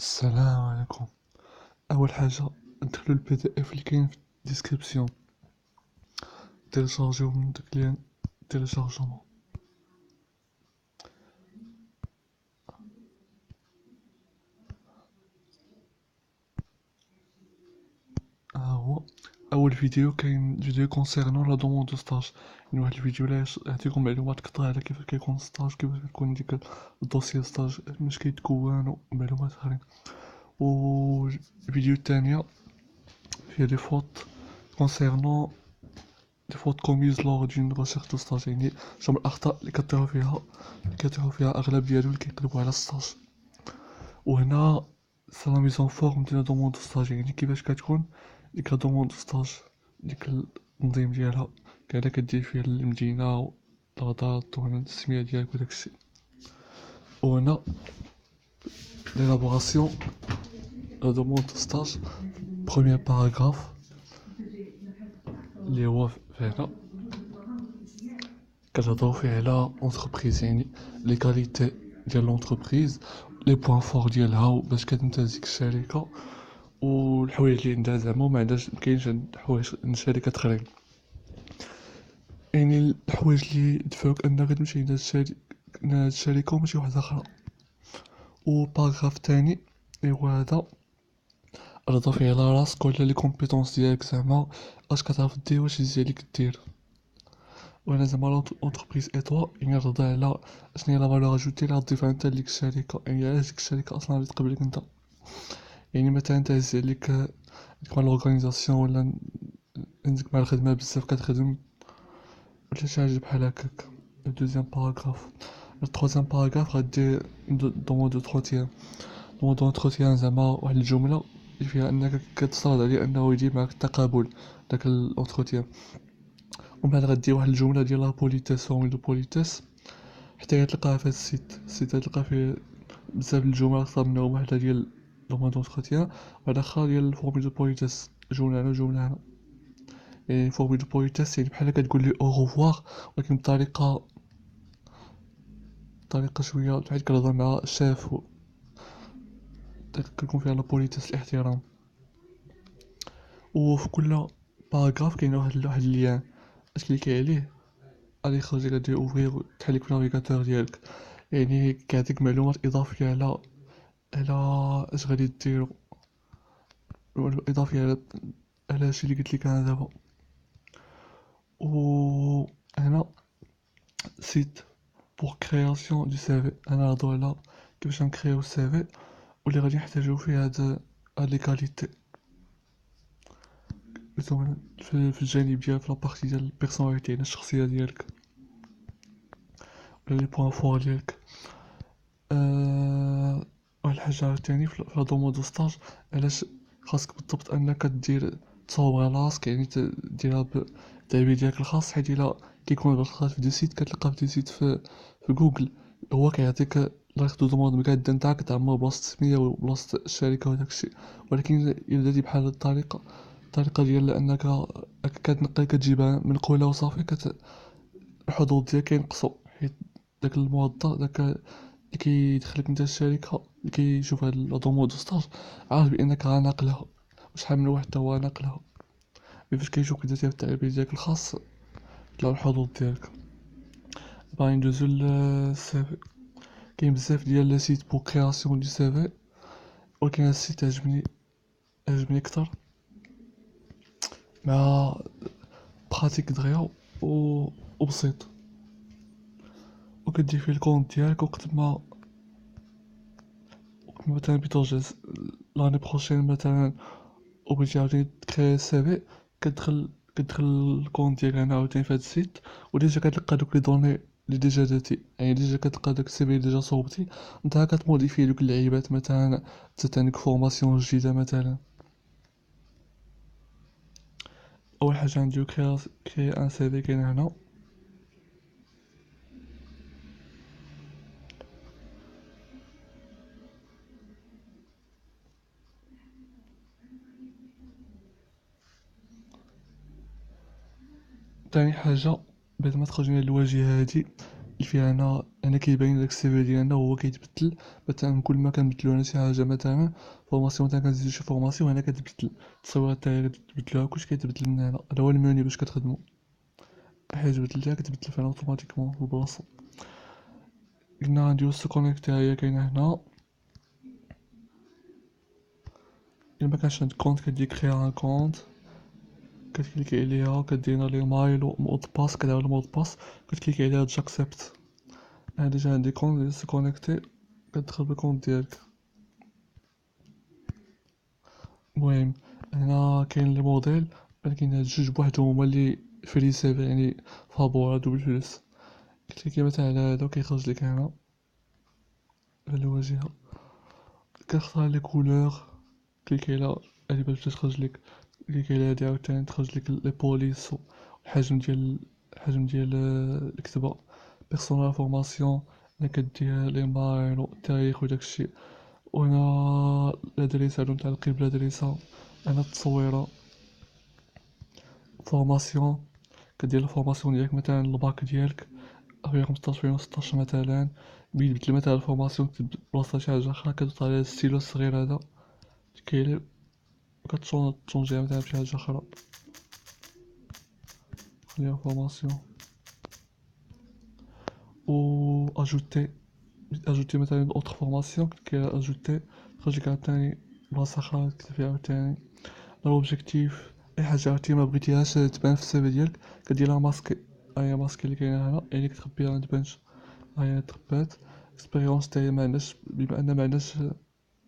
السلام عليكم. اول حاجه ندخلو البي دي اف اللي كاين في الديسكريبسيون، تيليشارجيو من داك لين تيليشارجمون. هو اول فيديو كاين فيديو كونسيرنون لا دوموند دو ستاج، يعني واحد الفيديو اللي يعطيكم معلومات كثر على كيفاش كيكون ستاج، كيفاش كيكون ديك الدوسي ستاج، باش كيتكون ومعلومات اخرين. و الفيديو الثانيه فيها دي فوت كونسيرنون دي فوت كوميز لور دون ريشيرش دو ستاج، يعني شنو الاخطاء اللي كيطيحوا فيها اغلب ديالو اللي كيقلبوا على ستاج. وهنا سي لا ميزون فورم ديال لا دوموند دو ستاج، يعني كيفاش كتكون ديك لا دوموند دو ستاج، ديك التنظيم ديالها، كاع كدير فيها المدينة والغداط والسمية ديالك وداكشي. وهنا ليلابوراسيون لا دوموند دو ستاج، بروميير باراغراف اللي هو فهنا كتهضرو فيه على اونتربريز، يعني لي كاليتي ديال لونتربريز، لي بوين فور ديالها باش كتمتاز ديك الشركة، والحوايج اللي عندها زعما وما عندهاش، مكاينش عند حوايج عند شركات اخرين. يعني الحوايج اللي يدفعوك انك تمشي عند هاد الشركة وماشي واحدة اخرى. وباراغراف تاني هو هذا، رضا فيه على راسك ولا لي كومبيتونس ديالك، زعما اش كتعرف دير، واش يزيد عليك دير. وانا زعما لونتربريز اي يعني رضا على شنو هي لا فالور اجوتي اللي غتضيفها انت لديك الشركة، يعني علاش ديك الشركة اصلا اللي تقبلك انت. يعني مثلا انت هز عليك مع الاورغانيزاسيون، ولا عندك مع الخدمة بزاف كتخدم، ولا شي حاجة بحال هكاك. دوزيام باراغراف. التروازيام باراغراف غدير دومون دوتروتيان. دومون دوتروتيان زعما واحد الجملة اللي فيها انك كتصرض عليه انه يدير معك التقابل داك الاونتروتيان. ومن بعد غدير واحد الجملة ديال لا بوليتيس، فورمي دو بوليتيس، حتى تلقاها في هاد السيت تلقى فيه بزاف الجمل اكثر من واحدة ديال دومون دوتروتيان، واحد اخر ديال فورمي دو بوليتيس، جملة هنا وجملة هنا. يعني فورمي دو بوليتيس يعني بحال كتقول لي او روفوار، ولكن بطريقة شوية بحال كنهضر مع الشيف، كيكون فيها لا بوليتيس، الاحترام. وفي كل باراغراف كاين واحد اللين اش كليكي عليه غادي يخرج لك، غادي اوفرير تحلك في النافيغاتور ديالك، يعني كيعطيك معلومات اضافية على اش غادي ديرو، اضافية على هادشي اللي قلت لك انا دابا. و هنا سيت بور كرياسيون دو سي في، انا نهضرو على كيفاش نكريو السي في، واللي غادي نحتاجو فيه هاد لي كاليتي مثلا في الجانب ديال في لابارتي ديال البيرسوناليتي، يعني الشخصية ديالك ولا لي بوين فور ديالك. واحد الحاجة عاوتاني في لا دومون دو ستاج، علاش خاصك بالضبط انك تصور على راسك، يعني ديرها بالتعبير ديالك الخاص، حيت الا كيكون بالخاص في دي سيت كتلقى في دي سيت في جوجل، هو كيعطيك لايك دو دوموند مقادة نتاعك تعمر بلاصة السمية وبلاصة الشركة وداكشي. ولكن الا درتي بحال هاد الطريقة ديال انك كتنقي كتجيبها من قولة وصافي، الحظوظ ديالك كينقصو، حيت داك الموظف داك اللي كيدخلك انت الشركة، اللي كيشوف هاد لا دوموند دو ستاج، عارف بانك غناقلها، وشحال من واحد تا هو ناقلها. مي فاش كيشوفك درتيها بالتعبير ديالك الخاص يطلعو الحظوظ ديالك. باغي ندوزو للسي في. كاين بزاف ديال لي سيت بور كرياسيون دو سي في، ولكن هاد السيت عجبني كتر، مع براتيك دغيا وبسيط، وكدير فيه الكونت ديالك. وقت ما مثلا بيتوجد لاني بروشين مثلا، وبغيتي عاوتاني تكري سي في، كتدخل الكونت ديالك هنا عاوتاني في هاد السيت، وديجا كتلقى دوك لي دوني اللي ديجا درتي، يعني ديجا كتلقى داك السي في اللي ديجا صوبتي، نتا كتموديفي دوك اللعيبات، مثلا تزيد عندك فورماسيون جديدة مثلا. اول حاجة عندي كري ان سي في كاين هنا. تاني حاجة بعد ما تخرج من الواجهة هادي، فيها هنا كيبين لك السيفي ديالنا وهو كيتبدل. مثلا كل ما كنبدلو هنا شي حاجه، مثلا فورماسيون مثلا كنزيدو شي فورماسيون هنا كتبدل، التصويرات حتى هي كتبدلوها، كلشي كيتبدل من هنا. هذا هو الموني باش كتخدمو، حيت بدلتها كتبدل فعلا اوتوماتيكمون في البلاصه. قلنا غنديرو سو كونيكتي، هي كاينه هنا. الا مكانش عندك كونت كدير كريا ان كونت، كتكليكي عليها كدير لي مايل و مود باس، كدير المود باس كتكليكي عليها جاكسبت. انا ديجا عندي كونت سو كونيكتي، كتدخل بالكونت ديالك. المهم هنا كاين لي موديل، ولكن هاد جوج بوحدهم هما اللي فري سيفي، يعني فابور هادو بالفلوس. كتكليكي مثلا على هذا وكيخرج لك هنا في الواجهه، كتختار لي كولور، كليكي على هادي باش تخرج لك، كليكي على هادي عاوتاني تخرج لك لي بوليس الحجم ديال الكتابه، بيرسونال فورماسيون. هنا كدير لي مايل والتاريخ وداكشي. وهنا الادريسه هادو نتاع القبله، الادريسه. هنا التصويره فورماسيون، كدير الفورماسيون ديالك مثلا الباك ديالك 2015 2016 مثلا، بيبدل مثلا الفورماسيون تكتب بلاصه شي حاجه اخرى، كتضغط على الستيلو الصغير هذا كيقلب وكتشونجيها مثلا بشي حاجه اخرى. خليها فورماسيون و اجوتي مثلا اوتر فورماسيون، كليك على اجوتي تخرج لك عاوتاني بلاصه اخرى تكتب فيها عاوتاني لوبجيكتيف. اي حاجه عرفتي ما بغيتيهاش تبان في السيفي ديالك كديرها ماسكي. هي ماسكي اللي كاينه هنا، يعني كتخبيها ما تبانش. هي تخبات. اكسبيريونس حتى هي معندناش، بما ان معندناش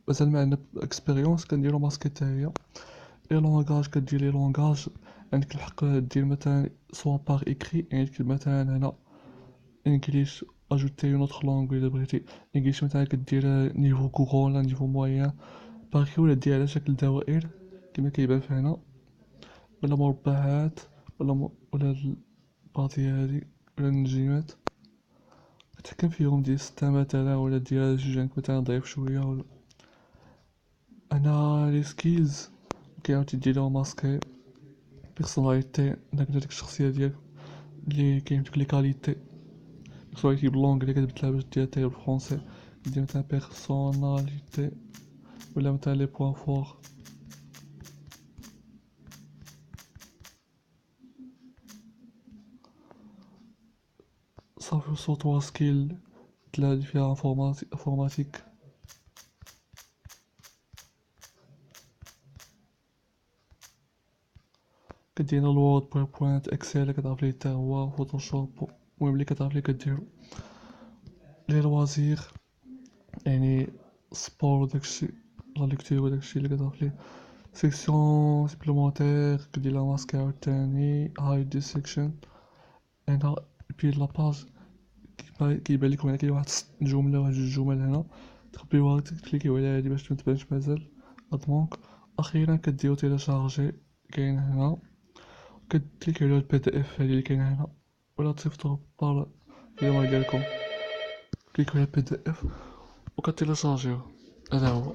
مازال معندنا اكسبيريونس كنديرو ماسكي حتى هي. لي لونغاج كدير لي لونغاج، عندك الحق دير مثلا سوا باغ ايكري، يعني تكتب مثلا هنا انجليش اجوتي اون اوتر لونغ الا بغيتي. انجليش مثلا كدير نيفو كوغون ولا نيفو موين باغي، ولا دير على شكل دوائر كما كيبان في هنا، ولا مربعات، ولا الباطية هادي، ولا النجيمات كتحكم فيهم، ديال ستة مثلا، ولا ديال جوج عندك مثلا ضعيف شوية ولا. انا لي سكيلز كيعاود يديرو ماسكي. بيرسوناليتي عندك ديك الشخصية ديالك اللي كاين فيك لي كاليتي. بيرسوناليتي باللونجلي كتبدلها باش ديرها حتى هي بالفرونسي، دير مثلا بيرسوناليتي، ولا مثلا لي بوان فور. صافي وصلت وا سكيل تلا اللي فيها انفورماتيك. كدير هنا الوورد، باوربوينت، اكسل كتعرف ليه حتى هو، فوتوشوب. المهم اللي كتعرف ليه كديرو. لي لوازير يعني سبور وداكشي، لا ليكتور وداكشي اللي كتعرف ليه. سيكسيون سيبلومونتير كدير لها ماسك عاوتاني. هايد دي سيكشن. هنا بي لاباج كيبان لكم هنا كاين واحد جملة واحد جوج جمل هنا، تخبيوها تكليكيو على هادي باش متبانش مازال ادمونك. اخيرا كديرو تيليشارجي، كاين هنا كتكليكيو على البي دي اف هادي اللي كاينه هنا، ولا تصيفطو بار اليوم ديالكم. كليكيو على البي دي اف وكتيليشارجيوه. هذا هو.